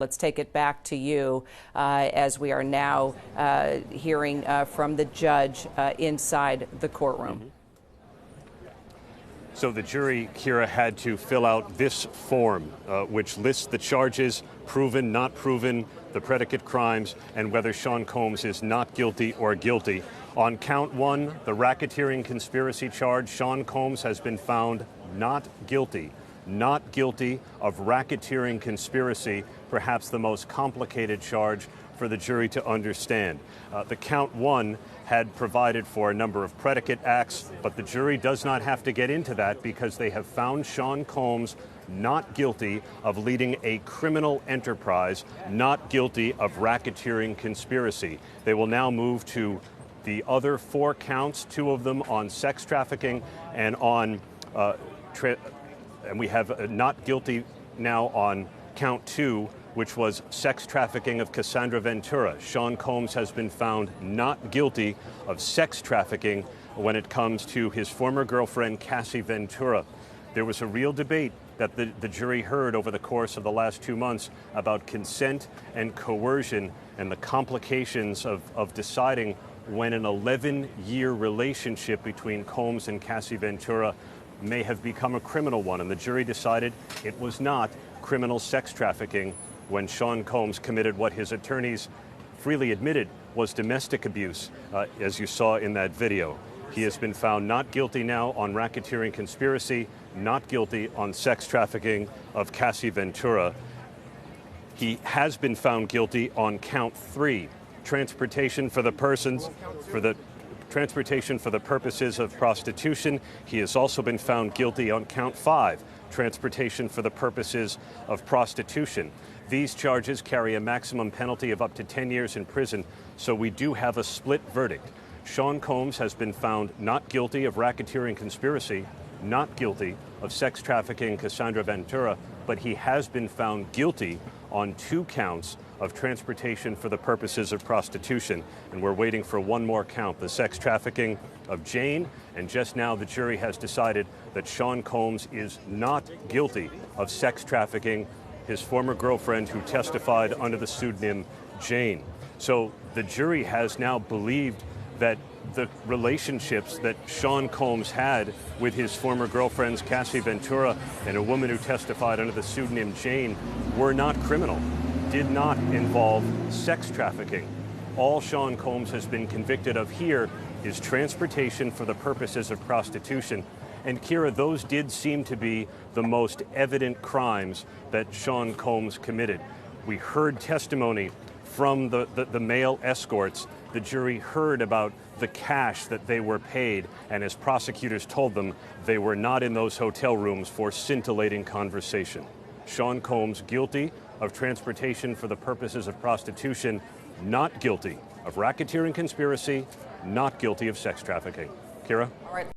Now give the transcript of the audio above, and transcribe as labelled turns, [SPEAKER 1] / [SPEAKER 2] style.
[SPEAKER 1] Let's take it back to you as we are now hearing from the judge inside the courtroom.
[SPEAKER 2] So the jury, Kira, had to fill out this form, which lists the charges, proven, not proven, the predicate crimes, and whether Sean Combs is not guilty or guilty. On count one, the racketeering conspiracy charge, Sean Combs has been found not guilty. Not guilty of racketeering conspiracy, perhaps the most complicated charge for the jury to understand. The count one had provided for a number of predicate acts, but the jury does not have to get into that because they have found Sean Combs not guilty of leading a criminal enterprise, not guilty of racketeering conspiracy. They will now move to the other four counts, two of them on sex trafficking and on and we have not guilty now on count two, which was sex trafficking of Cassandra Ventura. Sean Combs has been found not guilty of sex trafficking when it comes to his former girlfriend, Cassie Ventura. There was a real debate that the jury heard over the course of the last 2 months about consent and coercion and the complications of deciding when an 11-year relationship between Combs and Cassie Ventura may have become a criminal one, and the jury decided it was not criminal sex trafficking when Sean Combs committed what his attorneys freely admitted was domestic abuse, as you saw in that video. He has been found not guilty now on racketeering conspiracy, not guilty on sex trafficking of Cassie Ventura. He has been found guilty on count three, transportation for the purposes of prostitution. He has also been found guilty on count five, transportation for the purposes of prostitution. These charges carry a maximum penalty of up to 10 years in prison, so we do have a split verdict. Sean Combs has been found not guilty of racketeering conspiracy, not guilty of sex trafficking Cassandra Ventura, but he has been found guilty on two counts of transportation for the purposes of prostitution. And we're waiting for one more count, the sex trafficking of Jane. And just now the jury has decided that Sean Combs is not guilty of sex trafficking his former girlfriend who testified under the pseudonym Jane. So the jury has now believed that the relationships that Sean Combs had with his former girlfriends Cassie Ventura and a woman who testified under the pseudonym Jane were not criminal, did not involve sex trafficking. All Sean Combs has been convicted of here is transportation for the purposes of prostitution. And Kira, those did seem to be the most evident crimes that Sean Combs committed. We heard testimony from the male escorts. The jury heard about the cash that they were paid, and as prosecutors told them, they were not in those hotel rooms for scintillating conversation. Sean Combs guilty of transportation for the purposes of prostitution, not guilty of racketeering conspiracy, not guilty of sex trafficking. Kira?
[SPEAKER 1] All right.